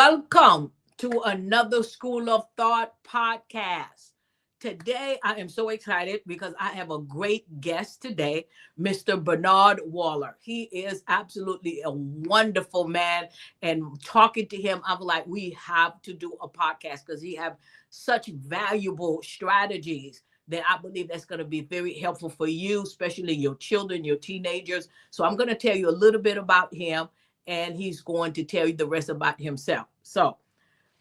Welcome to another School of Thought podcast. Today, I am so excited because I have a great guest today, Mr. Bernard Waller. He is absolutely a wonderful man. And talking to him, I'm like, we have to do a podcast because he have such valuable strategies that I believe that's going to be very helpful for you, especially your children, your teenagers. So I'm going to tell you a little bit about him, and he's going to tell you the rest about himself. So,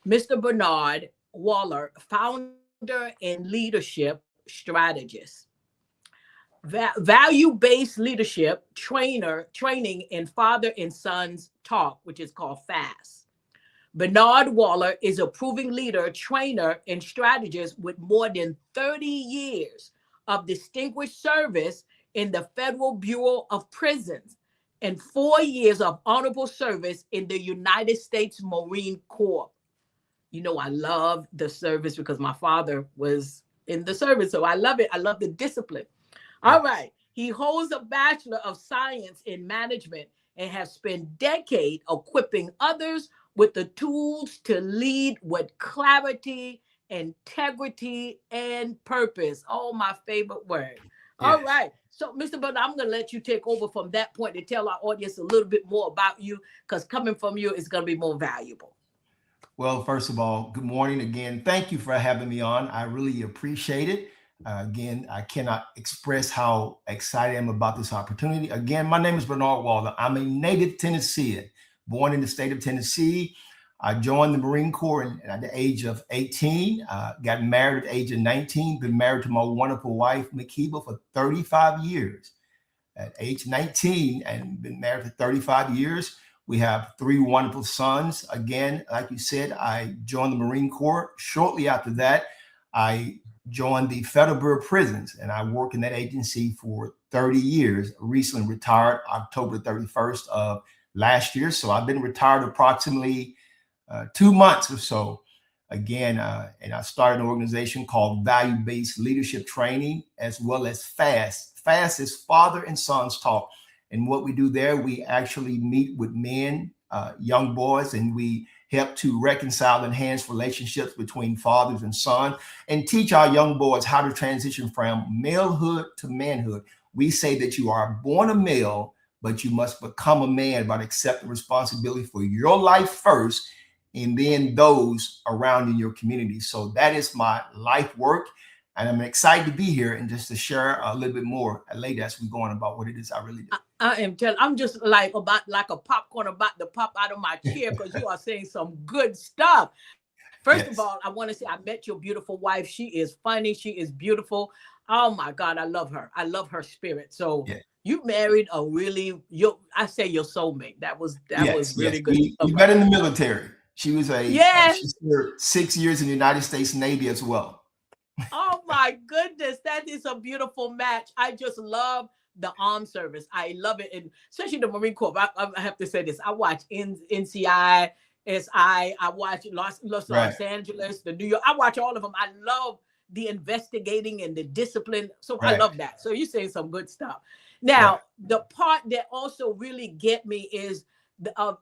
Mr. Bernard Waller, founder and leadership strategist, value-based leadership training in father and sons talk, which is called FAST. Bernard Waller is a proven leader, trainer, and strategist with more than 30 years of distinguished service in the Federal Bureau of Prisons and 4 years of honorable service in the United States Marine Corps. You know, I love the service because my father was in the service, so I love it. I love the discipline. All right. He holds a Bachelor of Science in Management and has spent decades equipping others with the tools to lead with clarity, integrity, and purpose. Oh, my favorite word. All Yes. right. So, Mr. Butler, I'm going to let you take over from that point to tell our audience a little bit more about you, because coming from you is going to be more valuable. Well, first of all, good morning again. Thank you for having me on. I really appreciate it. Again, I cannot express how excited I am about this opportunity. Again, my name is Bernard Waller. I'm a native Tennessean, born in the state of Tennessee. I joined the Marine Corps at the age of 18, got married at the age of 19, been married to my wonderful wife, Makiba, for 35 years. At age 19 and been married for 35 years. We have three wonderful sons. Again, like you said, I joined the Marine Corps. Shortly after that, I joined the Federal Bureau of Prisons, and I worked in that agency for 30 years. Recently retired October 31st of last year. So I've been retired approximately 2 months or so. Again, and I started an organization called Value-Based Leadership Training, as well as FAST. FAST is Father and Sons Talk. And what we do there, we actually meet with men, young boys, and we help to reconcile and enhance relationships between fathers and sons and teach our young boys how to transition from malehood to manhood. We say that you are born a male, but you must become a man by accepting responsibility for your life first, and then those around in your community. So that is my life work. And I'm excited to be here and just to share a little bit more later as we go on about what it is I really do. I'm just like a popcorn about to pop out of my chair because you are saying some good stuff. First of Yes. all, I want to say I met your beautiful wife. She is funny. She is beautiful. Oh my God, I love her. I love her spirit. So Yeah. you married a really I say your soulmate. That was Yes. Yes. really good We stuff met right in the there. military. She was Yes. she served 6 years in the United States Navy as well. Oh my goodness, that is a beautiful match. I just love the armed service. I love it, and especially the Marine Corps. I have to say this: I watch NCI, SI. I watch Right. Los Angeles, the New York. I watch all of them. I love the investigating and the discipline. So I Right. love that. So you're saying some good stuff. Right. Now, the part that also really get me is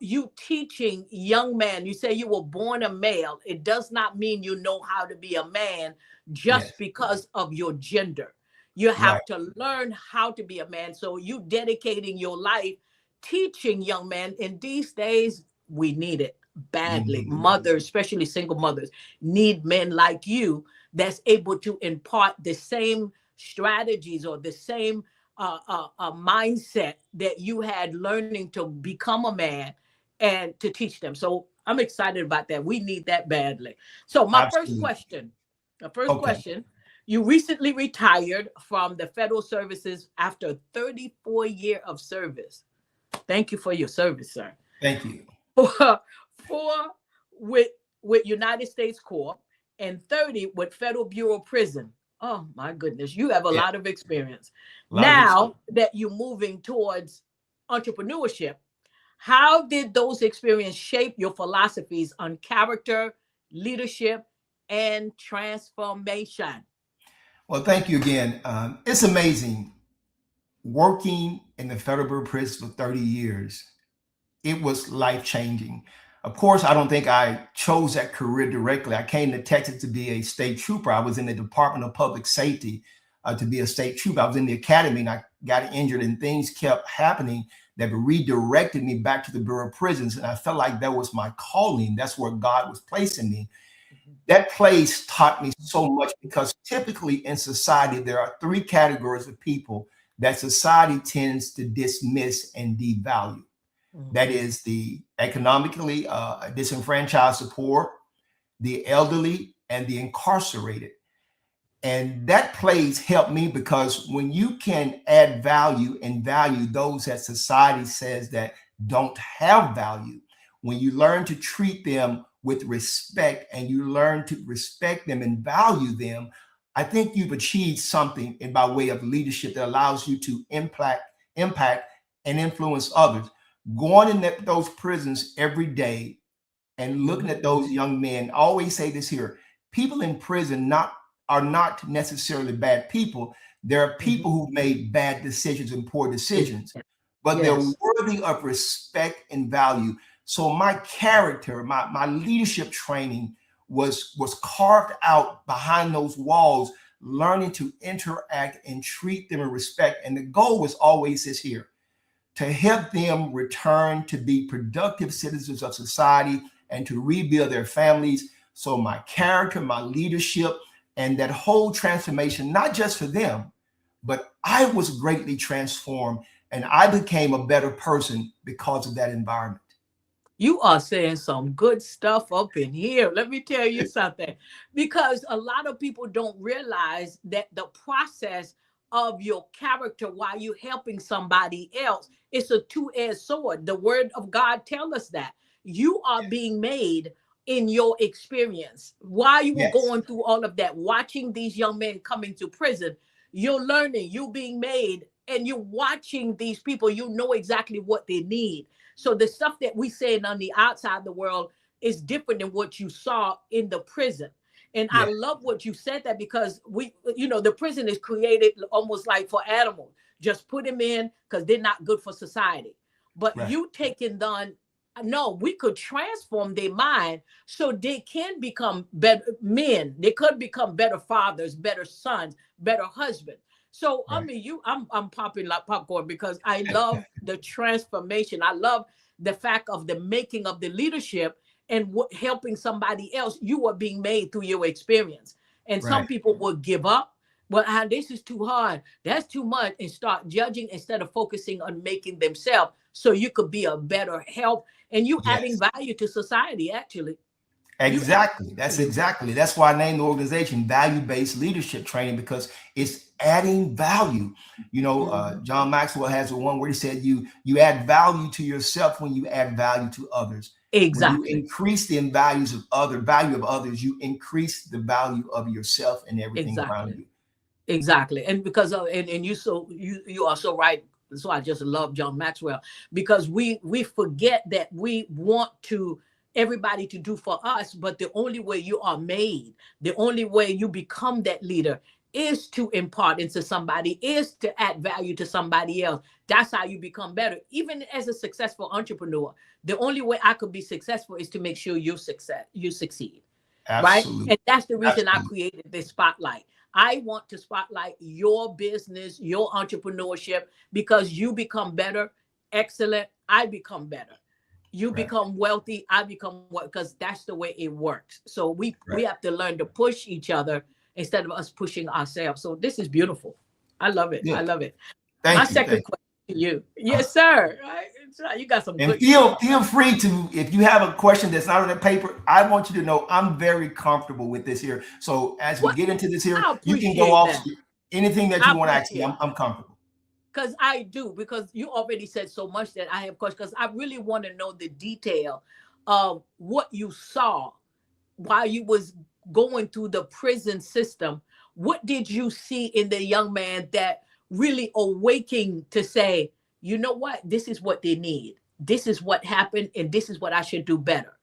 you teaching young men. You say you were born a male. It does not mean you know how to be a man just Yes. because of your gender. You Right. have to learn how to be a man. So you dedicating your life teaching young men. In these days, we need it badly. Mhm. Mothers, especially single mothers, need men like you that's able to impart the same strategies or the same mindset that you had learning to become a man and to teach them. So I'm excited about that. We need that badly. So my first Absolutely. question, the first Okay. question, you recently retired from the federal services after 34 years of service. Thank you for your service, sir. Thank you. Four with United States Corps and 30 with Federal Bureau of Prison. Oh my goodness, you have a Yeah. lot of experience. A lot of Now experience. that you're moving towards entrepreneurship, how did those experiences shape your philosophies on character, leadership, and transformation? Well, thank you again. It's amazing working in the Federal Bureau of Prisons for 30 years. It was life changing. Of course, I don't think I chose that career directly. I came to Texas to be a state trooper. I was in the Department of Public Safety to be a state trooper. I was in the academy and I got injured, and things kept happening that redirected me back to the Bureau of Prisons. And I felt like that was my calling. That's where God was placing me. That place taught me so much, because typically in society, there are three categories of people that society tends to dismiss and devalue. That is the economically disenfranchised, the poor, the elderly, and the incarcerated. And that place helped me, because when you can add value and value those that society says that don't have value, when you learn to treat them with respect and you learn to respect them and value them, I think you've achieved something in by way of leadership that allows you to impact and influence others. Going in those prisons every day and looking at those young men, I always say this here: people in prison are not necessarily bad people. There are people who made bad decisions and poor decisions, but they're worthy of respect and value. So my character, my leadership training was carved out behind those walls, learning to interact and treat them in respect. And the goal was always this here: to help them return to be productive citizens of society and to rebuild their families. So my character, my leadership, and that whole transformation, not just for them, but I was greatly transformed, and I became a better person because of that environment. You are saying some good stuff up in here. Let me tell you something, because a lot of people don't realize that the process of your character while you're helping somebody else, it's a two-edged sword. The word of God tells us that you are being made in your experience while you were going through all of that, watching these young men coming to prison. You're learning, you're being made, and you're watching these people. You know exactly what they need. So the stuff that we saying on the outside of the world is different than what you saw in the prison. And I love what you said, that because the prison is created almost like for animals. Just put them in because they're not good for society. But you taking on, no, we could transform their mind so they can become better men. They could become better fathers, better sons, better husbands. So I mean, I'm popping like popcorn, because I love the transformation. I love the fact of the making of the leadership and helping somebody else. You are being made through your experience. And some people will give up. Well, this is too hard. That's too much, and start judging instead of focusing on making themselves, so you could be a better help, and you adding value to society, actually. Exactly. That's why I named the organization Value-Based Leadership Training, because it's adding value. John Maxwell has one where he said you add value to yourself when you add value to others. Exactly. When you increase the value of others, you increase the value of yourself and everything around you. Exactly. And because of, and you are so right. So I just love John Maxwell, because we forget that we want everybody to do for us, but the only way you are made, the only way you become that leader is to impart into somebody, is to add value to somebody else. That's how you become better. Even as a successful entrepreneur, the only way I could be successful is to make sure you succeed. Absolutely. Right? And that's the reason I created this spotlight. I want to spotlight your business, your entrepreneurship, because you become better, excellent, I become better. You become wealthy, I become wealthy, because that's the way it works. So we have to learn to push each other instead of us pushing ourselves. So this is beautiful. I love it. I love it. My second question to you. Yes, sir. Right? You got some good. Feel free to, if you have a question that's not on the paper, I want you to know I'm very comfortable with this here. So as we get into this here, you can go off anything that you want to ask me. I'm comfortable. Because I do, because you already said so much that I have questions, because I really want to know the detail of what you saw while you was going through the prison system. What did you see in the young man that really awakened to say, you know what, this is what they need. This is what happened, and this is what I should do better.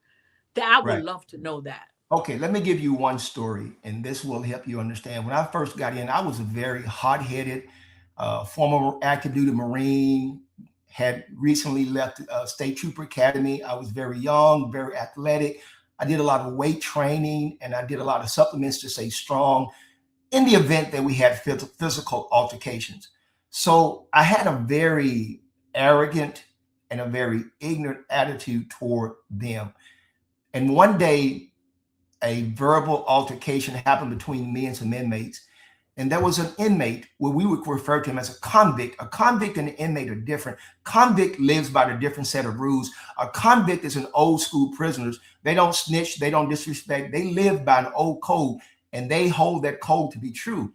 That I would love to know that. Okay, let me give you one story, and this will help you understand. When I first got in, I was a very hot-headed, former active duty Marine, had recently left State Trooper Academy. I was very young, very athletic. I did a lot of weight training and I did a lot of supplements to stay strong in the event that we had physical altercations. So I had a very arrogant and a very ignorant attitude toward them. And one day, a verbal altercation happened between me and some inmates. And there was an inmate where we would refer to him as a convict. A convict and an inmate are different. Convict lives by the different set of rules. A convict is an old school prisoners. They don't snitch. They don't disrespect. They live by an old code and they hold that code to be true.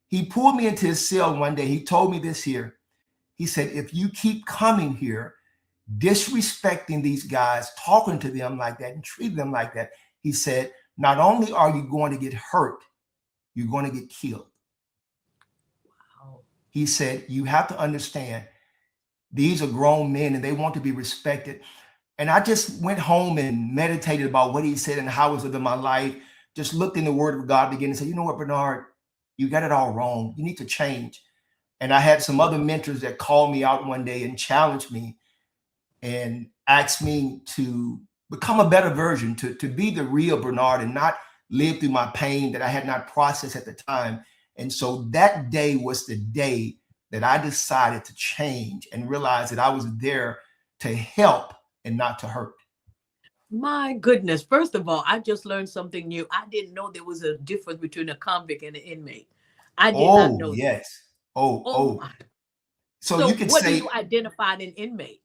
He pulled me into his cell one day. He told me this here. He said, if you keep coming here, disrespecting these guys, talking to them like that and treating them like that, he said, not only are you going to get hurt, you're going to get killed. He said, you have to understand, these are grown men and they want to be respected. And I just went home and meditated about what he said and how it was living my life. Just looked in the word of God, began to say, you know what, Bernard, you got it all wrong. You need to change. And I had some other mentors that called me out one day and challenged me and asked me to become a better version, to be the real Bernard and not live through my pain that I had not processed at the time. And so that day was the day that I decided to change and realize that I was there to help and not to hurt. My goodness. First of all, I just learned something new. I didn't know there was a difference between a convict and an inmate. I did not know. Yes. Oh. So you could what say, do you identify an inmate?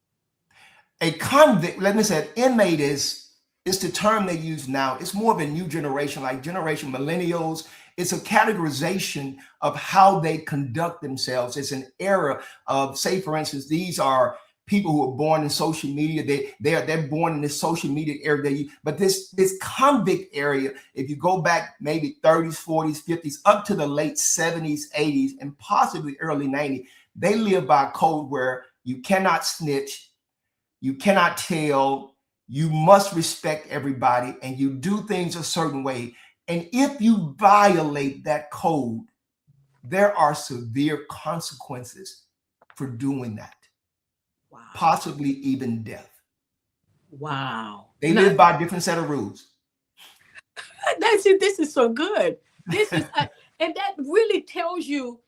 A convict, let me say, an inmate is the term they use now. It's more of a new generation, like generation millennials. It's a categorization of how they conduct themselves. It's an era of, say, for instance, these are people who are born in social media. They're born in this social media area. But this convict area, if you go back maybe 30s, 40s, 50s, up to the late 70s, 80s, and possibly early 90s, they live by a code where you cannot snitch, you cannot tell, you must respect everybody, and you do things a certain way. And if you violate that code, there are severe consequences for doing that. Wow. Possibly even death. Wow. They live by a different set of rules. That's it. This is so good. This is, and that really tells you.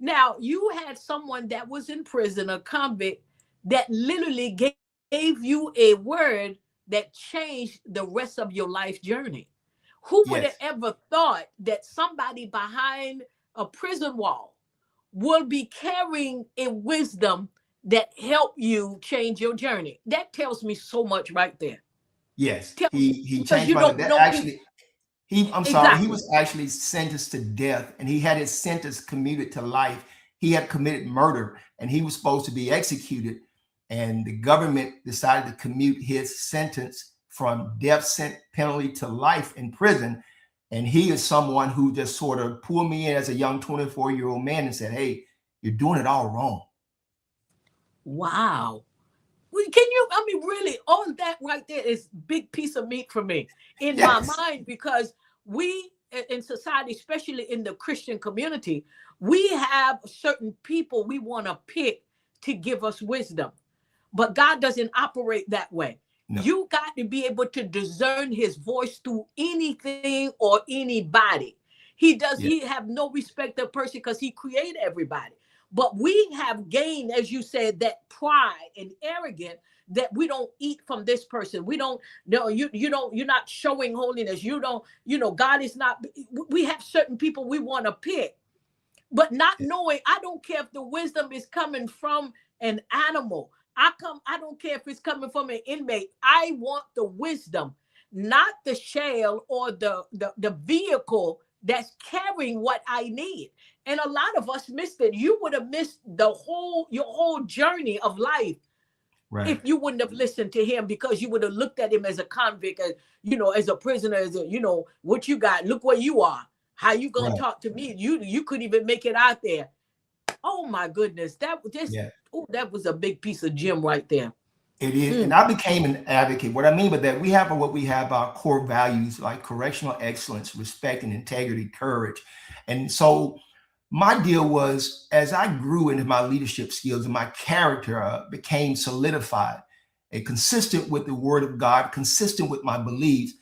Now, you had someone that was in prison, a convict, that literally gave you a word that changed the rest of your life journey. Who would have ever thought that somebody behind a prison wall will be carrying a wisdom that helped you change your journey? That tells me so much right there. Yes, he changed my life. That actually, he was actually sentenced to death, and he had his sentence commuted to life. He had committed murder, and he was supposed to be executed. And the government decided to commute his sentence from death penalty to life in prison. And he is someone who just sort of pulled me in as a young 24-year-old man and said, hey, you're doing it all wrong. Wow. Can you, I mean, really, all that right there is big piece of meat for me in my mind, because we in society, especially in the Christian community, we have certain people we want to pick to give us wisdom. But God doesn't operate that way. No. You got to be able to discern his voice through anything or anybody. He have no respect of person because he created everybody. But we have gained, as you said, that pride and arrogance that we don't eat from this person. We don't, no, you're not showing holiness. You don't, God is not, we have certain people we want to pick, but not knowing, I don't care if the wisdom is coming from an animal. I don't care if it's coming from an inmate. I want the wisdom, not the shell or the vehicle that's carrying what I need. And a lot of us missed it. You would have missed your whole journey of life if you wouldn't have listened to him, because you would have looked at him as a convict, as a prisoner, as what you got, look where you are. How you gonna talk to me? You couldn't even make it out there. Oh my goodness, that was a big piece of gem right there. It is, and I became an advocate. What I mean by that, we have our core values like correctional excellence, respect and integrity, courage. And so My deal was, as I grew into my leadership skills and my character became solidified and consistent with the word of God, consistent with my beliefs,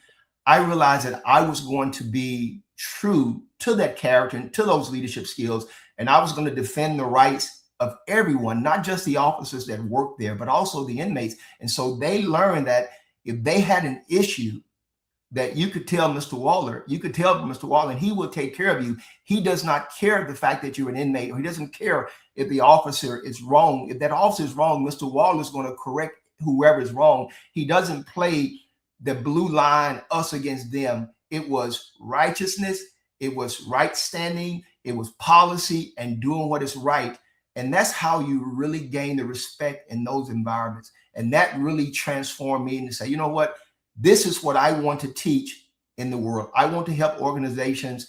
I realized that I was going to be true to that character and to those leadership skills. And I was going to defend the rights of everyone, not just the officers that worked there, but also the inmates. And so they learned that if they had an issue, that you could tell Mr. Waller, and he will take care of you. He does not care the fact that you're an inmate, or he doesn't care if the officer is wrong. If that officer is wrong, Mr. Waller is going to correct whoever is wrong. He doesn't play the blue line, us against them. It was righteousness. It was right standing. It was policy and doing what is right. And that's how you really gain the respect in those environments. And that really transformed me into say, you know what? This is what I want to teach in the world. I want to help organizations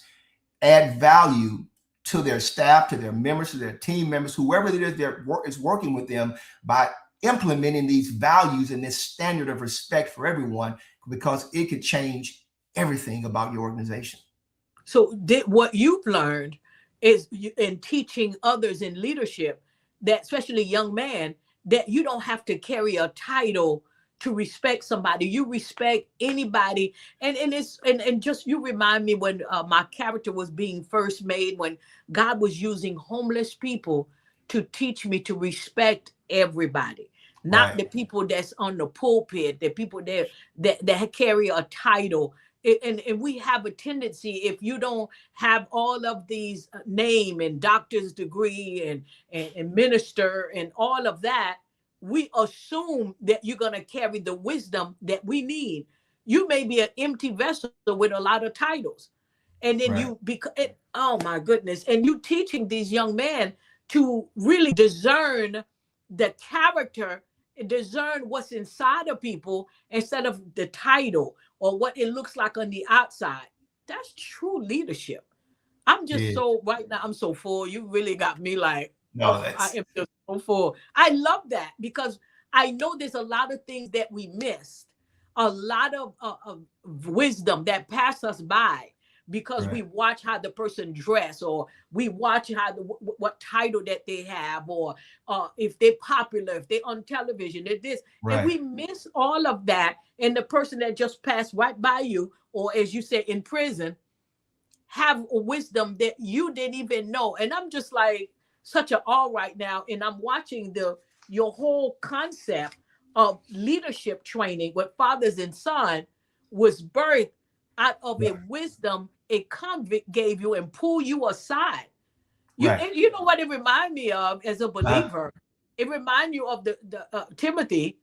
add value to their staff, to their members, to their team members, whoever it is that is working with them, by implementing these values and this standard of respect for everyone, because it could change everything about your organization. So what you've learned is in teaching others in leadership, that especially young man, that you don't have to carry a title to respect somebody. You respect anybody. And just, you remind me when my character was being first made, when God was using homeless people to teach me to respect everybody, not Right. the people that's on the pulpit, the people that carry a title. And we have a tendency, if you don't have all of these name and doctor's degree and minister and all of that, we assume that you're going to carry the wisdom that we need. You may be an empty vessel with a lot of titles. And then right. Oh my goodness. And you teaching these young men to really discern the character, discern what's inside of people instead of the title or what it looks like on the outside. That's true leadership. I'm just so, right now, I'm so full. You really got me like, no, I am just so full. I love that, because I know there's a lot of things that we missed, a lot of wisdom that passed us by because we watch how the person dress, or we watch how what title that they have, or if they're popular, if they're on television, they're this, and we miss all of that. And the person that just passed right by you, or as you said, in prison, have a wisdom that you didn't even know. And I'm just like such an awe right now. And I'm watching your whole concept of leadership training with fathers and son was birthed out of a wisdom a convict gave you and pull you aside. You know what it reminded me of as a believer? It reminded you of the Timothy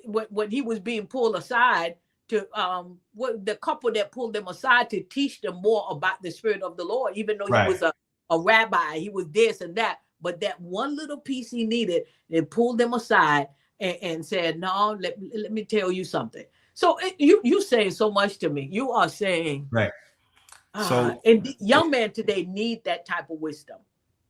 when he was being pulled aside to the couple that pulled them aside to teach them more about the Spirit of the Lord, even though he was a rabbi, he was this and that, but that one little piece he needed, they pulled them aside and said, no, let me tell you something. So you saying so much to me. You are saying, so and young men today need that type of wisdom.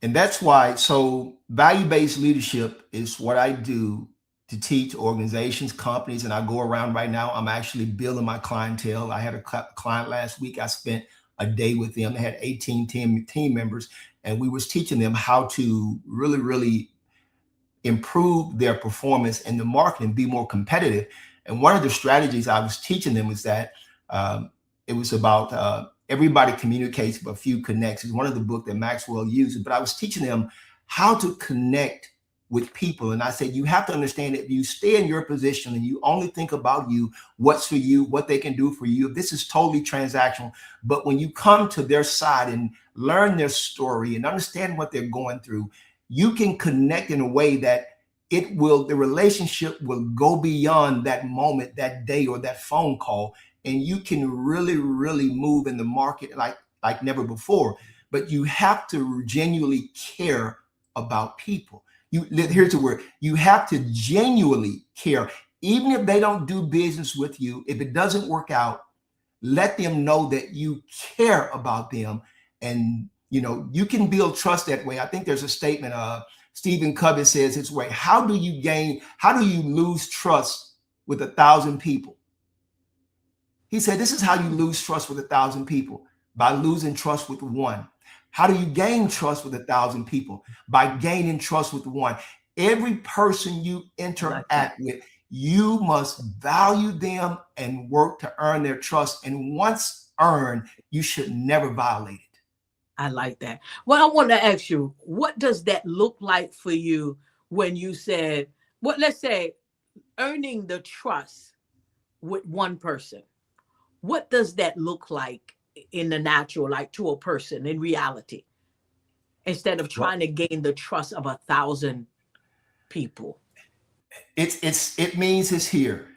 And that's why, so value-based leadership is what I do to teach organizations, companies, and I go around right now. I'm actually building my clientele. I had a client last week. I spent a day with them. They had 18 team members, and we was teaching them how to really improve their performance in the market and be more competitive. And one of the strategies I was teaching them was that it was about everybody communicates, but few connects. It's one of the books that Maxwell uses, but I was teaching them how to connect with people. And I said, you have to understand that if you stay in your position and you only think about you, what's for you, what they can do for you, this is totally transactional. But when you come to their side and learn their story and understand what they're going through, you can connect in a way that the relationship will go beyond that moment, that day, or that phone call. And you can really move in the market like never before. But you have to genuinely care about people. Here's the word. You have to genuinely care. Even if they don't do business with you, if it doesn't work out, let them know that you care about them. And, you can build trust that way. I think there's a statement, Stephen Covey says it's way, how do you lose trust with 1,000 people? He said, this is how you lose trust with 1,000 people, by losing trust with one. How do you gain trust with 1,000 people? By gaining trust with one. Every person you interact with, you must value them and work to earn their trust. And once earned, you should never violate it. I like that. Well, I want to ask you, what does that look like for you when you said, well, let's say earning the trust with one person? What does that look like in the natural, like to a person in reality, instead of trying to gain the trust of 1,000 people? It means it's here.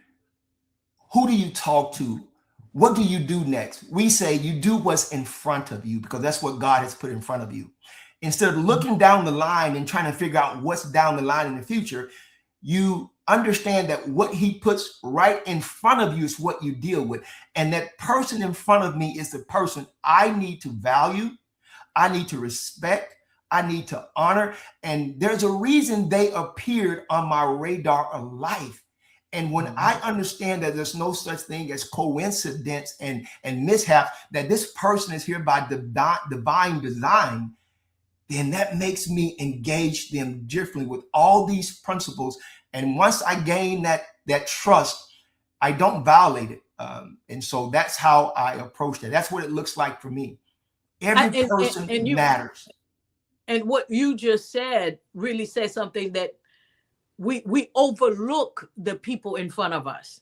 Who do you talk to? What do you do next? We say you do what's in front of you, because that's what God has put in front of you. Instead of looking down the line and trying to figure out what's down the line in the future, you understand that what he puts right in front of you is what you deal with. And that person in front of me is the person I need to value, I need to respect, I need to honor. And there's a reason they appeared on my radar of life. And when I understand that there's no such thing as coincidence and mishap, that this person is here by divine design, then that makes me engage them differently with all these principles. And once I gain that trust, I don't violate it. And so that's how I approach that. That's what it looks like for me. Every person matters. And what you just said really says something that we overlook the people in front of us,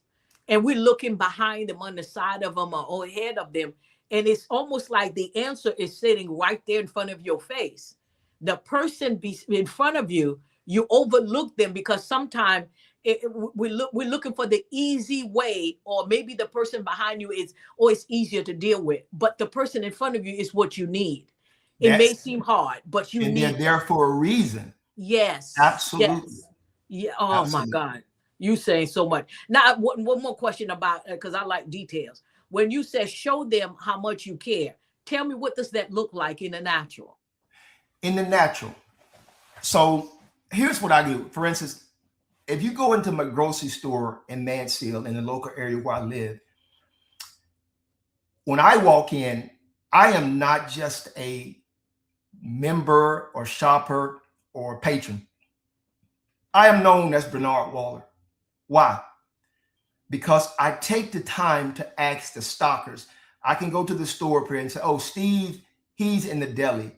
and we're looking behind them, on the side of them, or ahead of them. And it's almost like the answer is sitting right there in front of your face. The person in front of you, you overlook them because sometimes we're looking for the easy way, or maybe the person behind you is, or it's easier to deal with. But the person in front of you is what you need. It may seem hard, but you need. They're there for a reason. Yes. Absolutely. Yes. Yeah. Oh my God. You saying so much. Now, one more question about, because I like details. When you say show them how much you care, tell me, what does that look like in the natural? In the natural. So here's what I do. For instance, if you go into my grocery store in Mansfield, in the local area where I live, when I walk in, I am not just a member or shopper or patron. I am known as Bernard Waller. Why? Because I take the time to ask the stockers. I can go to the store and say, oh, Steve, he's in the deli.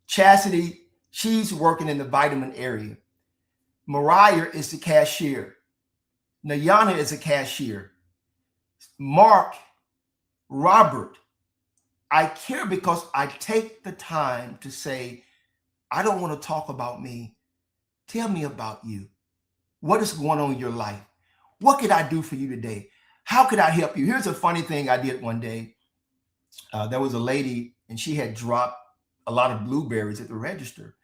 Chastity, she's working in the vitamin area. Mariah is the cashier. Nayana is a cashier. Mark, Robert. I care because I take the time to say, I don't want to talk about me. Tell me about you. What is going on in your life? What could I do for you today? How could I help you? Here's a funny thing I did one day. There was a lady, and she had dropped a lot of blueberries at the register,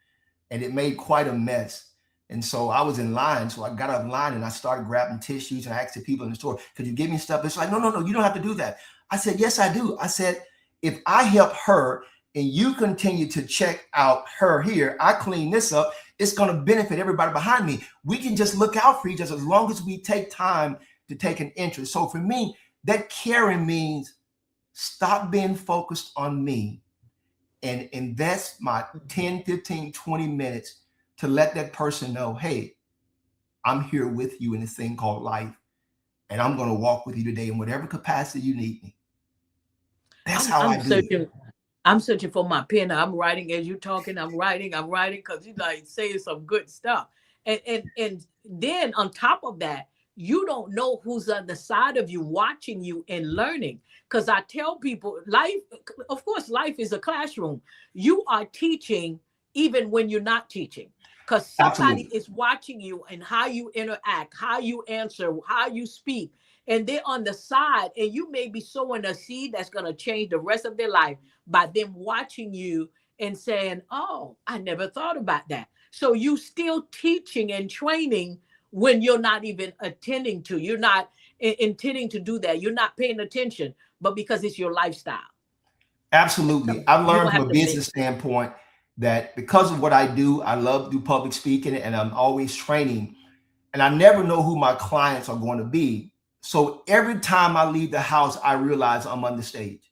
and it made quite a mess. And so I was in line. So I got up in line and I started grabbing tissues, and I asked the people in the store, could you give me stuff? It's like, no, you don't have to do that. I said, yes, I do. I said, if I help her and you continue to check out her here, I clean this up, it's going to benefit everybody behind me. We can just look out for each other as long as we take time to take an interest. So for me, that caring means stop being focused on me and invest my 10, 15, 20 minutes to let that person know, hey, I'm here with you in this thing called life, and I'm going to walk with you today in whatever capacity you need me. That's how I do it. I'm searching for my pen. I'm writing as you're talking. I'm writing because you're like saying some good stuff. And then on top of that, you don't know who's on the side of you watching you and learning. Because I tell people, life, of course, life is a classroom. You are teaching even when you're not teaching. Because somebody is watching you and how you interact, how you answer, how you speak. And they're on the side, and you may be sowing a seed that's going to change the rest of their life by them watching you and saying, oh, I never thought about that. So you still teaching and training when you're not even attending to, you're not intending to do that. You're not paying attention, but because it's your lifestyle. Absolutely. I've learned from a business standpoint that because of what I do, I love to do public speaking, and I'm always training, and I never know who my clients are going to be. So every time I leave the house, I realize I'm on the stage.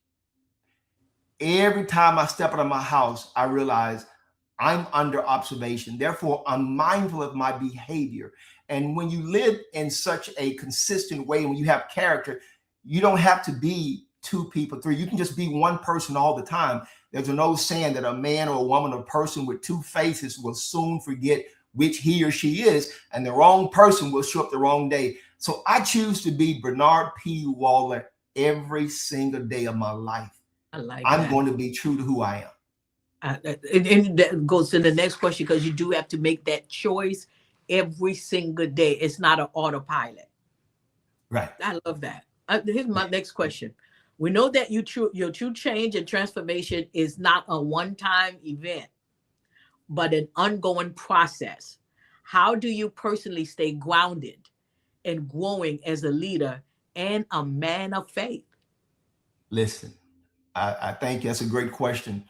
every time I step out of my house, I realize I'm under observation. Therefore, I'm mindful of my behavior. And when you live in such a consistent way, when you have character, you don't have to be two people, three. You can just be one person all the time. There's an old saying that a man or a woman or a person with two faces will soon forget which he or she is, and the wrong person will show up the wrong day. So I choose to be Bernard P. Waller every single day of my life. I like I'm that. going to be true to who I am. And that goes to the next question, because you do have to make that choice every single day. It's not an autopilot. Right. I love that. Here's my next question. We know that your true change and transformation is not a one-time event, but an ongoing process. How do you personally stay grounded and growing as a leader and a man of faith? Listen, I think that's a great question.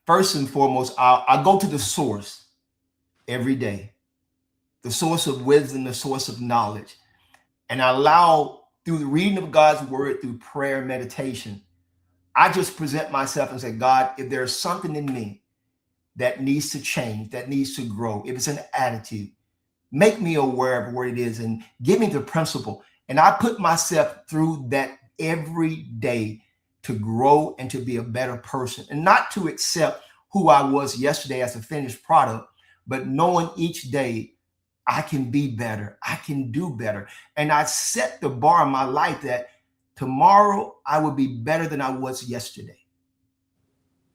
First and foremost, I go to the source every day, the source of wisdom, the source of knowledge, and I allow, through the reading of God's word, through prayer and meditation, I just present myself and say, God, if there's something in me that needs to change, that needs to grow, if it's an attitude, make me aware of what it is and give me the principle. And I put myself through that every day to grow and to be a better person, and not to accept who I was yesterday as a finished product, but knowing each day I can be better, I can do better. And I set the bar in my life that tomorrow I will be better than I was yesterday.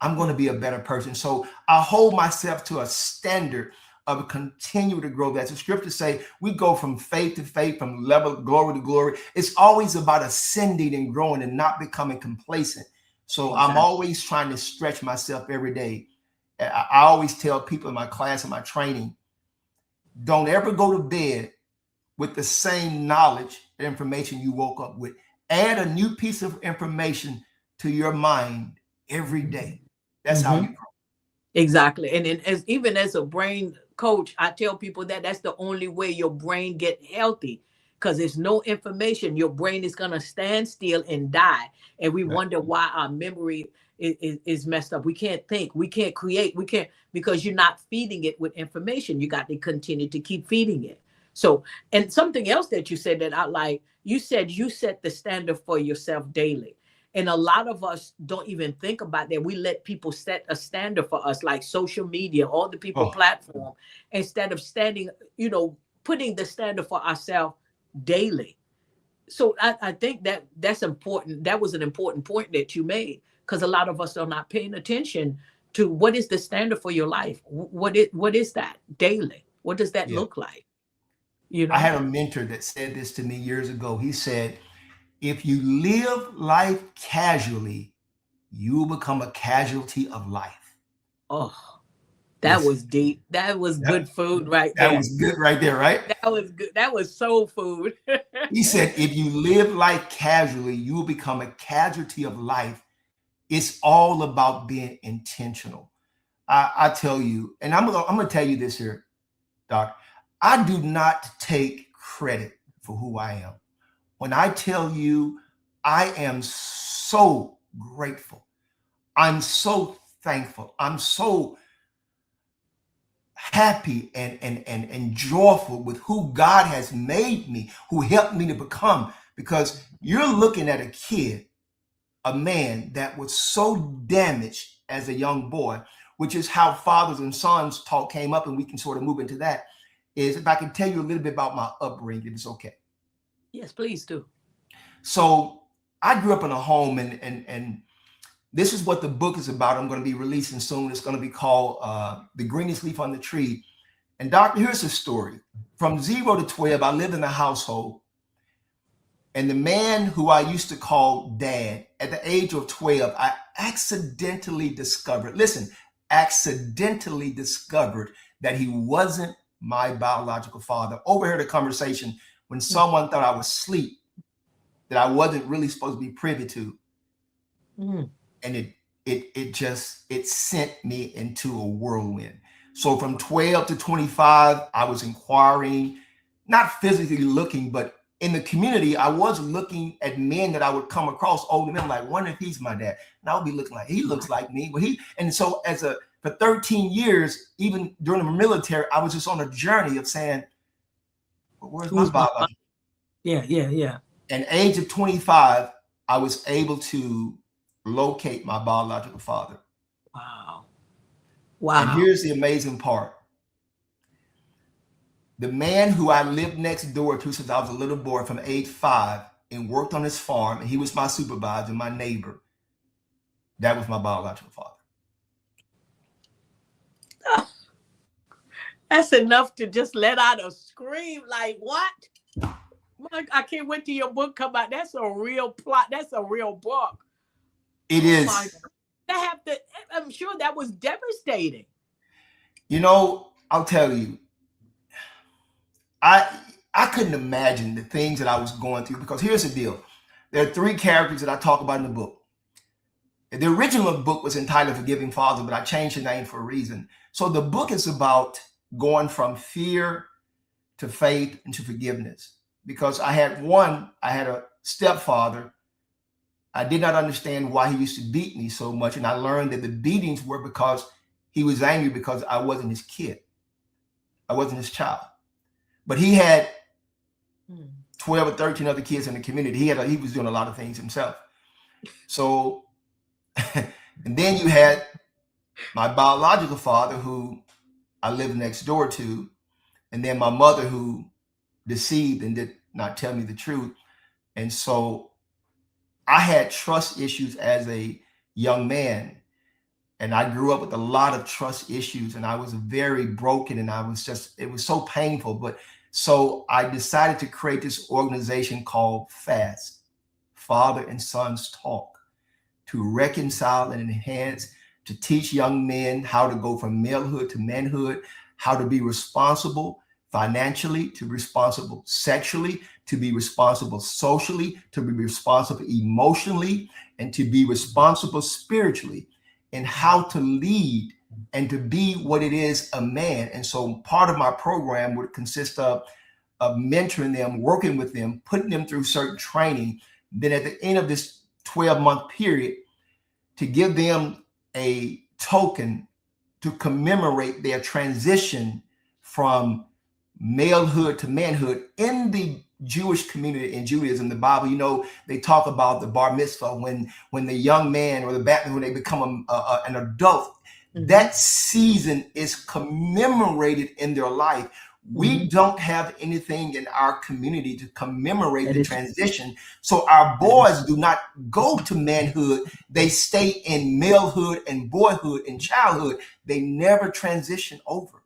I'm going to be a better person. So I hold myself to a standard of continue to grow. That's the scriptures say we go from faith to faith, from level of glory to glory. It's always about ascending and growing and not becoming complacent. So I'm always trying to stretch myself every day. I always tell people in my class and my training, don't ever go to bed with the same knowledge and information you woke up with. Add a new piece of information to your mind every day. That's how you grow. Exactly. And then even as a brain coach, I tell people that that's the only way your brain get healthy, because there's no information. Your brain is going to stand still and die. And we wonder why our memory is messed up. We can't think, we can't create, we can't, because you're not feeding it with information. You got to continue to keep feeding it. So, and something else that you said that I like, you said you set the standard for yourself daily. And a lot of us don't even think about that. We let people set a standard for us, like social media, all the people platform, instead of standing, putting the standard for ourselves daily. So I think that's important. That was an important point that you made, because a lot of us are not paying attention to what is the standard for your life. What is that daily? What does that look like? I had a mentor that said this to me years ago. He said, if you live life casually, you will become a casualty of life. Oh, that was deep. That was good food right there. That was good right there, right? That was good. That was soul food. He said, if you live life casually, you will become a casualty of life. It's all about being intentional. I tell you, and I'm gonna tell you this here, Doc. I do not take credit for who I am. When I tell you, I am so grateful. I'm so thankful. I'm so happy and joyful with who God has made me, who helped me to become. Because you're looking at a kid, a man that was so damaged as a young boy, which is how fathers and sons talk came up, and we can sort of move into that, is if I can tell you a little bit about my upbringing, if it's okay. Yes, please do. So I grew up in a home, and this is what the book is about. I'm going to be releasing soon. It's going to be called The Greenest Leaf on the Tree. And Doctor, here's the story. From 0 to 12, I lived in a household. And the man who I used to call Dad, at the age of 12, I accidentally discovered that he wasn't my biological father. Overheard a conversation when someone thought I was asleep, that I wasn't really supposed to be privy to. And it sent me into a whirlwind. So from 12 to 25, I was inquiring, not physically looking, but in the community, I was looking at men that I would come across, older men, like, wonder if he's my dad. And I would be looking like, he looks like me. But and so for 13 years, even during the military, I was just on a journey of saying, well, where's my biological? Yeah. At the age of 25, I was able to locate my biological father. Wow. And here's the amazing part. The man who I lived next door to since I was a little boy from age 5 and worked on his farm, and he was my supervisor, my neighbor, that was my biological father. That's enough to just let out a scream like, what? I can't wait till your book come out. That's a real plot. That's a real book. It is. I'm sure that was devastating. You know, I'll tell you, I couldn't imagine the things that I was going through, because here's the deal. There are 3 characters that I talk about in the book. The original book was entitled Forgiving Father, but I changed the name for a reason. So the book is about going from fear to faith and to forgiveness. Because I had a stepfather. I did not understand why he used to beat me so much. And I learned that the beatings were because he was angry because I wasn't his kid. I wasn't his child. But he had 12 or 13 other kids in the community. He was doing a lot of things himself. So, and then you had my biological father, who I lived next door to, and then my mother, who deceived and did not tell me the truth. And so I had trust issues as a young man. And I grew up with a lot of trust issues, and I was very broken, and it was so painful. But so I decided to create this organization called FAST, Father and Sons Talk, to reconcile and enhance, to teach young men how to go from malehood to manhood, how to be responsible financially, to be responsible sexually, to be responsible socially, to be responsible emotionally, and to be responsible spiritually, and how to lead and to be what it is, a man. And so part of my program would consist of mentoring them, working with them, putting them through certain training. Then at the end of this 12-month period, to give them a token to commemorate their transition from malehood to manhood. In the Jewish community, in Judaism, the Bible, you know, they talk about the bar mitzvah, when the young man or the baptism, when they become an adult, that season is commemorated in their life. We don't have anything in our community to commemorate the transition. So our boys do not go to manhood. They stay in malehood and boyhood and childhood. They never transition over.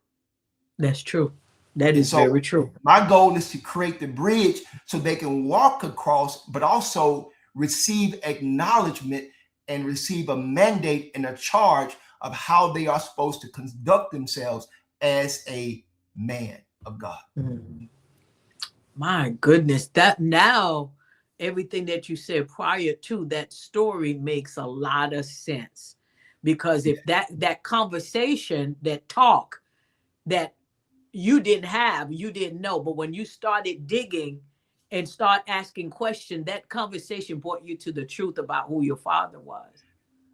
That's true. That is very true. My goal is to create the bridge so they can walk across, but also receive acknowledgement and receive a mandate and a charge of how they are supposed to conduct themselves as a man of God. My goodness, that now everything that you said prior to that story makes a lot of sense, because if that conversation, that talk that you didn't have, you didn't know, but when you started digging and start asking questions, that conversation brought you to the truth about who your father was.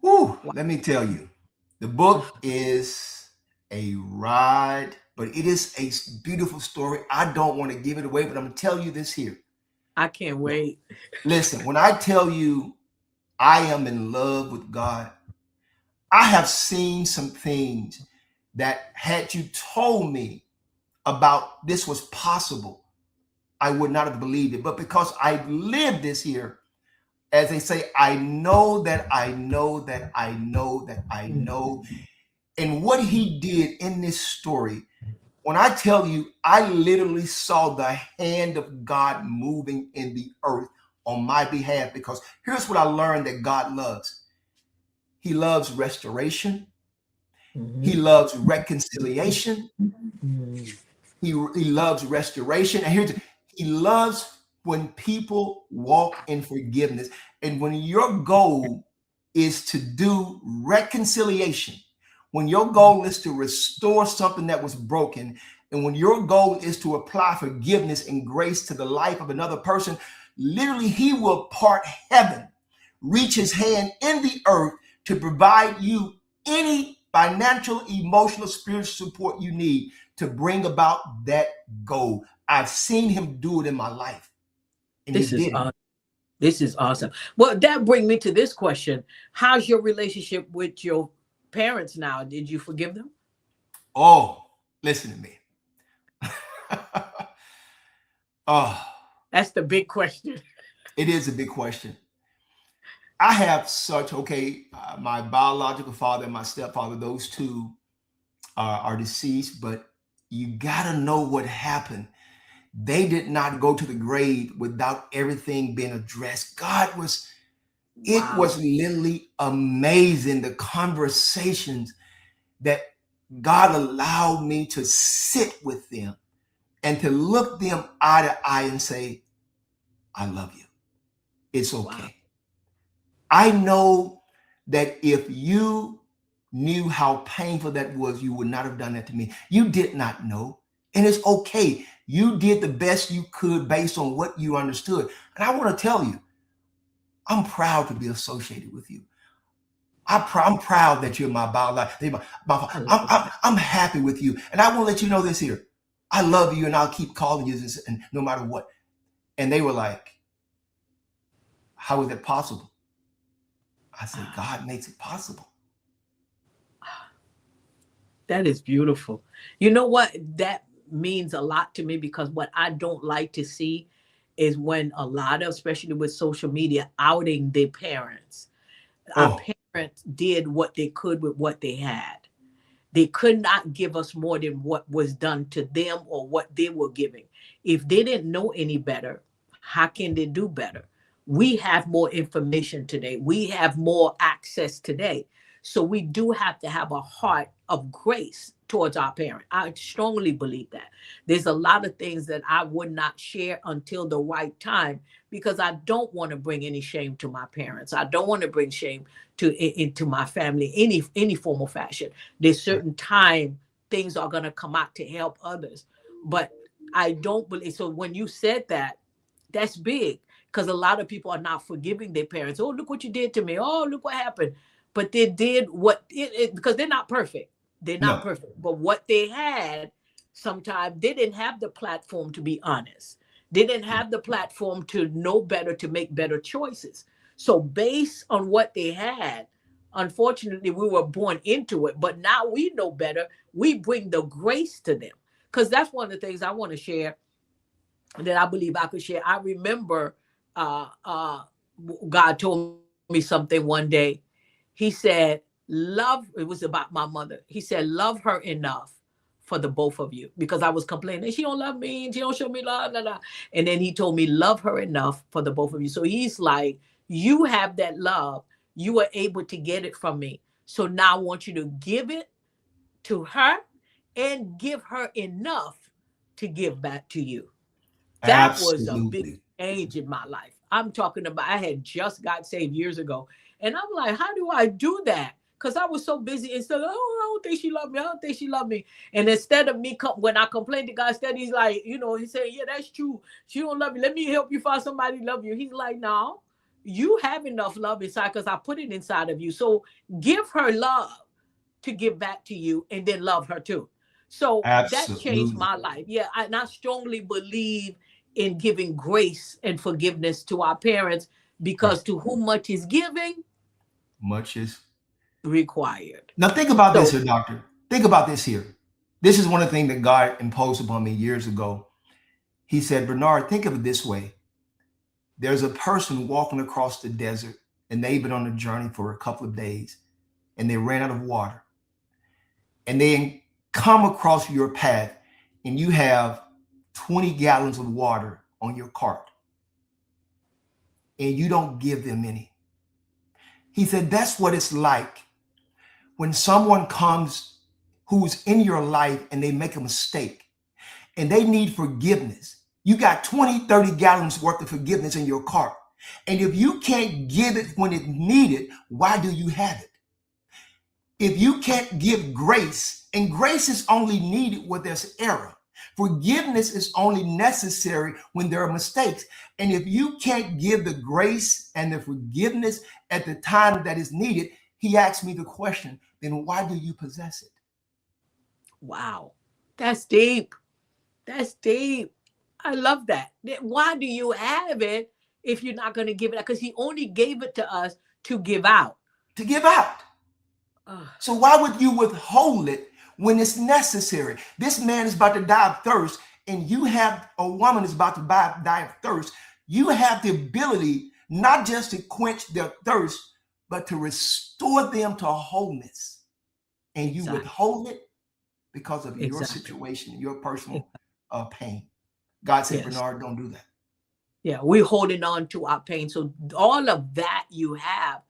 Woo, let me tell you, the book is a ride, but it is a beautiful story. I don't want to give it away, but I'm going to tell you this here. I can't wait. Listen, when I tell you I am in love with God, I have seen some things that had you told me about this was possible, I would not have believed it. But because I lived this here, as they say, I know that I know that I know that I know. And what he did in this story, when I tell you, I literally saw the hand of God moving in the earth on my behalf, because here's what I learned that God loves. He loves restoration. He loves reconciliation. He loves restoration. And he loves when people walk in forgiveness. And when your goal is to do reconciliation, when your goal is to restore something that was broken, and when your goal is to apply forgiveness and grace to the life of another person, literally he will part heaven, reach his hand in the earth to provide you any financial, emotional, spiritual support you need to bring about that goal. I've seen him do it in my life. And This he is did it. This is awesome. Well, that brings me to this question. How's your relationship with your parents now? Did you forgive them? Oh, listen to me. Oh, That's the big question. it is a big question. I have such, my biological father and my stepfather, those two are deceased, but you got to know what happened. They did not go to the grave without everything being addressed. It was literally amazing, the conversations that God allowed me to sit with them and to look them eye to eye and say, I love you. It's okay. Wow. I know that if you knew how painful that was, you would not have done that to me. You did not know. And it's okay. You did the best you could based on what you understood. And I want to tell you, I'm proud to be associated with you. I'm proud that you're my biological. I'm happy with you. And I want to let you know this here. I love you and I'll keep calling you this, and no matter what. And they were like, how is that possible? I said, God makes it possible. That is beautiful. You know what? That means a lot to me, because what I don't like to see is when a lot of, especially with social media, outing their parents. Our parents did what they could with what they had. They could not give us more than what was done to them or what they were giving. If they didn't know any better, how can they do better? We have more information today. We have more access today. So we do have to have a heart of grace towards our parent. I strongly believe that. There's a lot of things that I would not share until the right time, because I don't want to bring any shame to my parents. I don't want to bring shame into my family, any form or fashion. There's certain time things are going to come out to help others. But I don't believe, so when you said that, that's big, because a lot of people are not forgiving their parents. Oh, look what you did to me. Oh, look what happened. But they did what because they're not perfect. They're not perfect. But what they had, sometimes they didn't have the platform to be honest. They didn't have the platform to know better, to make better choices. So based on what they had, unfortunately, we were born into it. But now we know better. We bring the grace to them. Because that's one of the things I want to share that I believe I could share. I remember God told me something one day. He said, it was about my mother. He said, love her enough for the both of you, because I was complaining, she don't love me, she don't show me love, blah, blah. And then he told me, love her enough for the both of you. So he's like, you have that love. You were able to get it from me. So now I want you to give it to her and give her enough to give back to you. That was a big change in my life. I'm talking about, I had just got saved years ago. And I'm like, how do I do that? Because I was so busy and said, oh, I don't think she loved me. I don't think she loved me. And instead of me, when I complained to God, instead he's like, he said, yeah, that's true. She don't love you. Let me help you find somebody to love you. He's like, no, you have enough love inside, because I put it inside of you. So give her love to give back to you, and then love her too. So that changed my life. Yeah, and I strongly believe in giving grace and forgiveness to our parents, because to whom much is giving, much is required. Now think about this here, doctor. Think about this here. This is one of the things that God imposed upon me years ago. He said, Bernard, think of it this way. There's a person walking across the desert, and they've been on a journey for a couple of days, and they ran out of water. And they come across your path, and you have 20 gallons of water on your cart, and you don't give them any. He said, that's what it's like when someone comes who's in your life and they make a mistake and they need forgiveness. You got 20, 30 gallons worth of forgiveness in your cart. And if you can't give it when it's needed, why do you have it? If you can't give grace, and grace is only needed where there's error. Forgiveness is only necessary when there are mistakes. And if you can't give the grace and the forgiveness at the time that is needed, he asked me the question, then why do you possess it? Wow. That's deep. That's deep. I love that. Why do you have it if you're not going to give it? Because he only gave it to us to give out. To give out. Ugh. So why would you withhold it when it's necessary? This man is about to die of thirst, and you have a woman is about to die of thirst. You have the ability not just to quench their thirst, but to restore them to wholeness. And you Exactly. withhold it because of your Exactly. situation, your personal pain. God said, Yes. Bernard, don't do that. Yeah, we're holding on to our pain. So all of that you have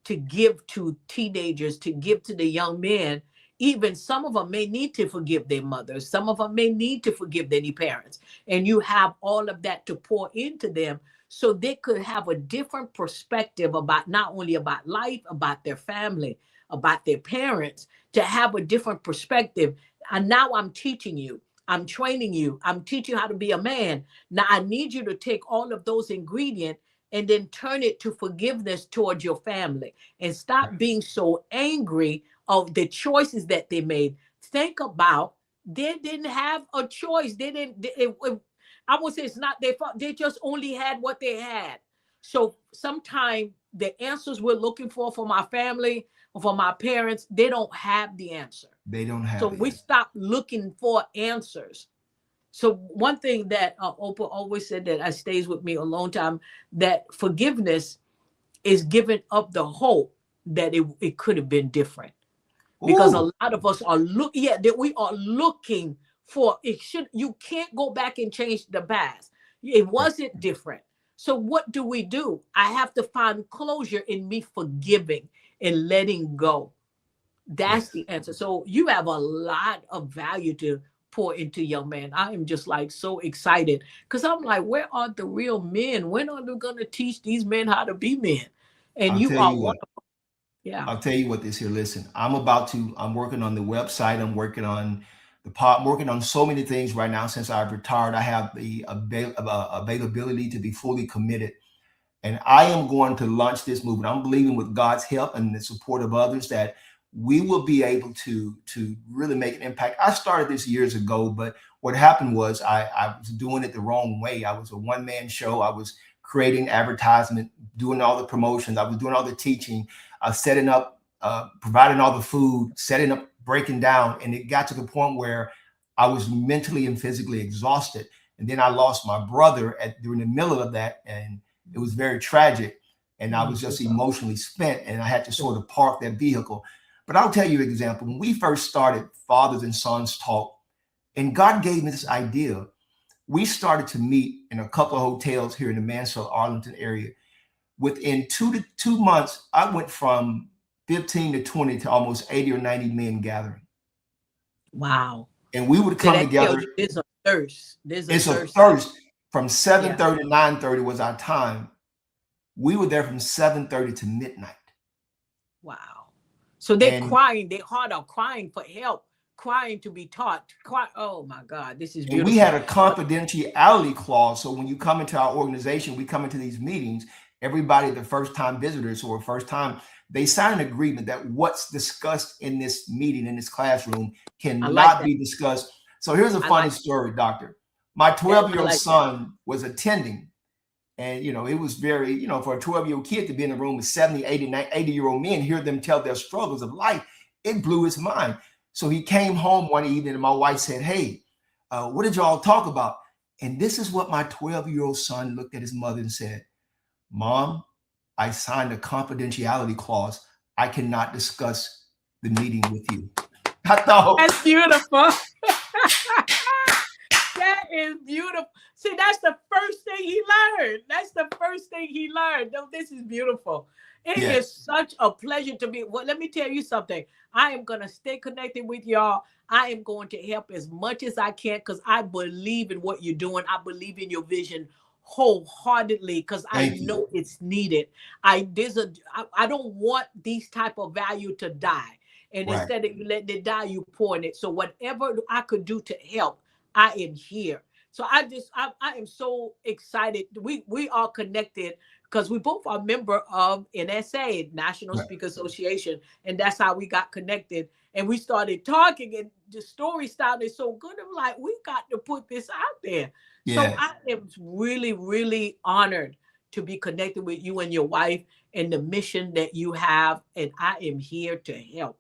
to give to teenagers, to give to the young men. Even some of them may need to forgive their mothers. Some of them may need to forgive their parents. And you have all of that to pour into them so they could have a different perspective about not only about life, about their family, about their parents, to have a different perspective. And now I'm teaching you. I'm training you. I'm teaching you how to be a man. Now I need you to take all of those ingredients and then turn it to forgiveness towards your family and stop being so angry of the choices that they made. Think about they didn't have a choice. I would say it's not their fault. They just only had what they had. So sometimes the answers we're looking for from our family or from our parents, they don't have the answer. They don't have So the we answer. stop looking for answers. So one thing that Oprah always said that stays with me a long time, that forgiveness is giving up the hope that it could have been different. Because a Ooh, lot of us are that we are looking for it. You can't go back and change the past. It wasn't different. So what do? I have to find closure in me forgiving and letting go. That's yes. the answer. So you have a lot of value to pour into young man. I am just like so excited because I'm like, where are the real men? When are they going to teach these men how to be men? And I'll you tell are you one what. of them. Yeah. I'll tell you what this here. Listen, I'm working on the website. I'm working on I'm working on so many things right now. Since I've retired, I have the availability to be fully committed. And I am going to launch this movement. I'm believing with God's help and the support of others that we will be able to really make an impact. I started this years ago, but what happened was I was doing it the wrong way. I was a one-man show. I was creating advertisement, doing all the promotions. I was doing all the teaching, setting up, providing all the food, setting up, breaking down. And it got to the point where I was mentally and physically exhausted. And then I lost my brother during the middle of that. And it was very tragic, and I was just emotionally spent, and I had to sort of park that vehicle. But I'll tell you an example. When we first started Fathers and Sons Talk, and God gave me this idea, we started to meet in a couple of hotels here in the Mansfield, Arlington area. Within 2 months, I went from 15 to 20 to almost 80 or 90 men gathering. Wow. And we would So come that tells together. you there's a thirst. There's a It's a thirst. thirst. From Yeah. 7:30 to 9:30 was our time. We were there from 7:30 to midnight. Wow. So they're And crying. Their heart are crying for help, crying to be taught. Cry. Oh my God, this is And we beautiful. had a confidentiality clause. So when you come into our organization, we come into these meetings, everybody, the first time visitors or first time, they sign an agreement that what's discussed in this meeting, in this classroom, cannot be discussed. So here's a funny story, doctor. My 12-year-old son was attending. And, it was very, for a 12-year-old kid to be in a room with 70, 80, 80-year-old men, hear them tell their struggles of life, it blew his mind. So he came home one evening and my wife said, hey, what did y'all talk about? And this is what my 12-year-old son looked at his mother and said, Mom, I signed a confidentiality clause. I cannot discuss the meeting with you. I thought that's beautiful. That is beautiful. See, that's the first thing he learned. That's the first thing he learned. No, this is beautiful. It is such a pleasure to be. Well, let me tell you something. I am going to stay connected with y'all. I am going to help as much as I can because I believe in what you're doing. I believe in your vision wholeheartedly because I know it's needed. I don't want these type of value to die. And Right. instead of you letting it die, you pouring it. So whatever I could do to help, I am here. So I am so excited. We are connected because we both are member of NSA, National Right. Speaker Association, and that's how we got connected. And we started talking, and the story sounded so good. I'm like, we got to put this out there. So Yes. I am really, really honored to be connected with you and your wife and the mission that you have. And I am here to help.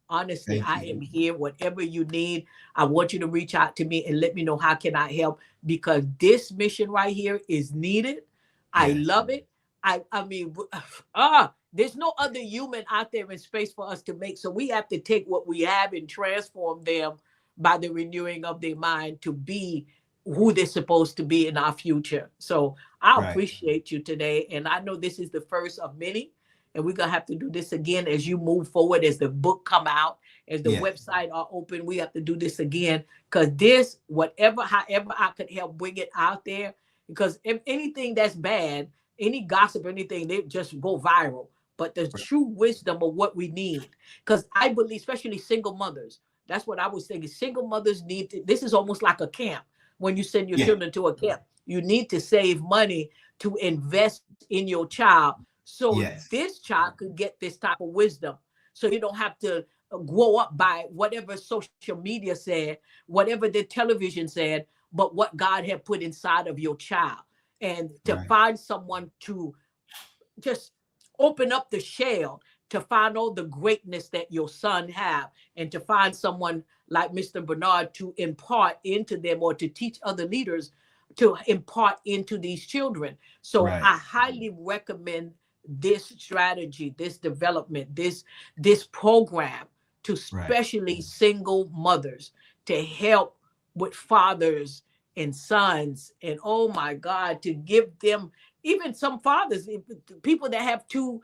Honestly, Thank I you. am here. Whatever you need, I want you to reach out to me and let me know how can I help, because this mission right here is needed. I Yes. love it. I mean, there's no other human out there in space for us to make. So we have to take what we have and transform them by the renewing of their mind to be who they're supposed to be in our future. So I Right. appreciate you today. And I know this is the first of many. And we're gonna have to do this again as you move forward, as the book come out, as the Yes. website are open. We have to do this again, because this, whatever, however I could help bring it out there, because if anything that's bad, any gossip or anything, they just go viral. But the true wisdom of what we need, because I believe, especially single mothers, that's what I was thinking. Single mothers need to, this is almost like a camp. When you send your Yeah. children to a camp, you need to save money to invest in your child, so Yes. this child could get this type of wisdom. So you don't have to grow up by whatever social media said, whatever the television said, but what God had put inside of your child. And to Right. find someone to just open up the shell, to find all the greatness that your son have, and to find someone like Mr. Bernard to impart into them, or to teach other leaders to impart into these children. So Right. I highly recommend this strategy, this development, this program to Right. especially single mothers, to help with fathers and sons. And oh my God, to give them, even some fathers, people that have two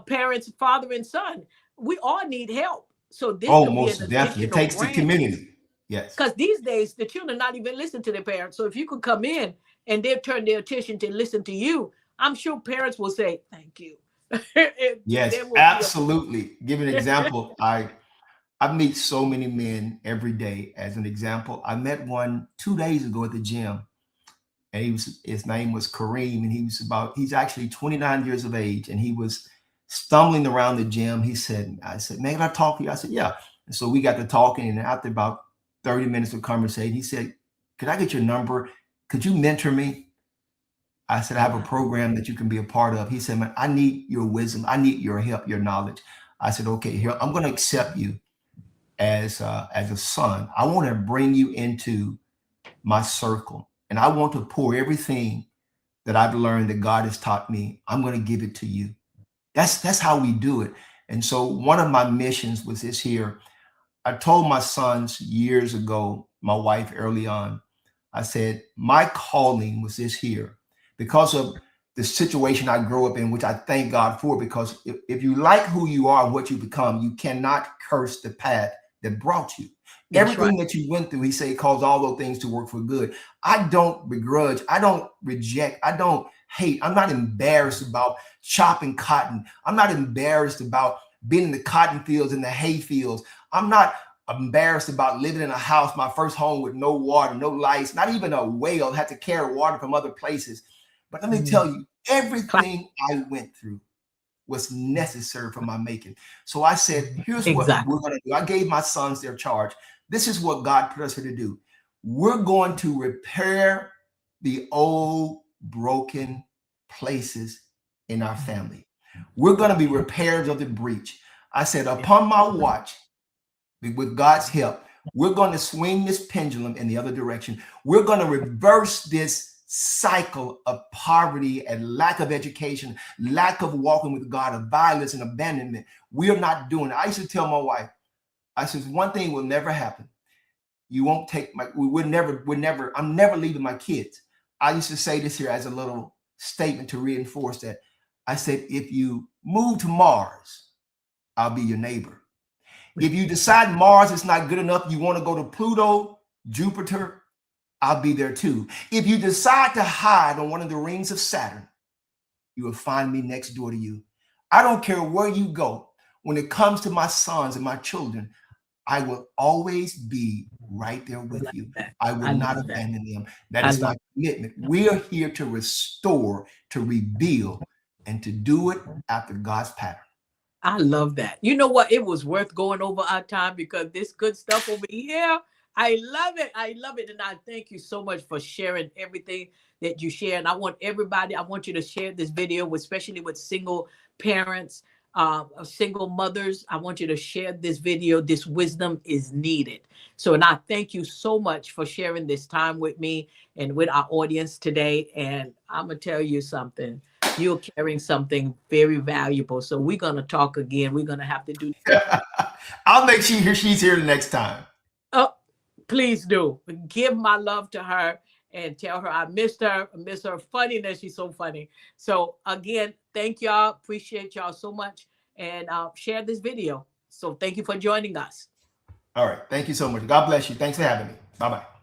parents, father and son, we all need help. So this Oh, could be an most definitely. It additional takes the grant. community. Yes. Because these days, the children not even listen to their parents. So if you could come in and they've turned their attention to listen to you, I'm sure parents will say, thank you. Yes, absolutely. Give an example. I meet so many men every day. As an example, I met one 2 days ago at the gym, and his name was Kareem, and he's actually 29 years of age, and he was stumbling around the gym. I said, man, can I talk to you? I said, yeah. And so we got to talking, and after about 30 minutes of conversation, he said, could I get your number? Could you mentor me? I said, I have a program that you can be a part of. He said, man, I need your wisdom. I need your help, your knowledge. I said, okay, here, I'm going to accept you as a son. I want to bring you into my circle, and I want to pour everything that I've learned that God has taught me. I'm going to give it to you. That's how we do it. And so one of my missions was this here. I told my sons years ago, my wife early on, I said, my calling was this here, because of the situation I grew up in, which I thank God for, because if you like who you are and what you become, you cannot curse the path that brought you. That's Everything right. that you went through, he said, cause all those things to work for good. I don't begrudge. I don't reject. I don't hate. I'm not embarrassed about chopping cotton. I'm not embarrassed about being in the cotton fields and the hay fields. I'm not embarrassed about living in a house, my first home, with no water, no lights, not even a well, had to carry water from other places. But let me tell you, everything I went through was necessary for my making. So I said, here's what we're going to do. I gave my sons their charge. This is what God put us here to do. We're going to repair the old broken places in our family. We're going to be repairers of the breach. I said, upon my watch, with God's help, we're going to swing this pendulum in the other direction. We're going to reverse this cycle of poverty and lack of education, lack of walking with God, of violence and abandonment. We're not doing it. I used to tell my wife, I said, one thing will never happen. You won't take I'm never leaving my kids. I used to say this here as a little statement to reinforce that. I said, if you move to Mars, I'll be your neighbor. If you decide Mars is not good enough, you want to go to Pluto, Jupiter, I'll be there too. If you decide to hide on one of the rings of Saturn, you will find me next door to you. I don't care where you go. when it comes to my sons and my children, I will always be right there with you. I will not abandon them. That is my commitment. We are here to restore, to rebuild, and to do it after God's pattern. I love that. You know what? It was worth going over our time because this good stuff over here, I love it. I love it. And I thank you so much for sharing everything that you share. And I want you to share this video, especially with single parents, single mothers. I want you to share this video. This wisdom is needed. So, and I thank you so much for sharing this time with me and with our audience today. And I'm going to tell you something. You're carrying something very valuable. So we're going to talk again. We're going to have to do. I'll make sure she's here the next time. Oh, please do. Give my love to her and tell her I missed her. I miss her funniness. She's so funny. So again, thank y'all. Appreciate y'all so much. And share this video. So thank you for joining us. All right. Thank you so much. God bless you. Thanks for having me. Bye-bye.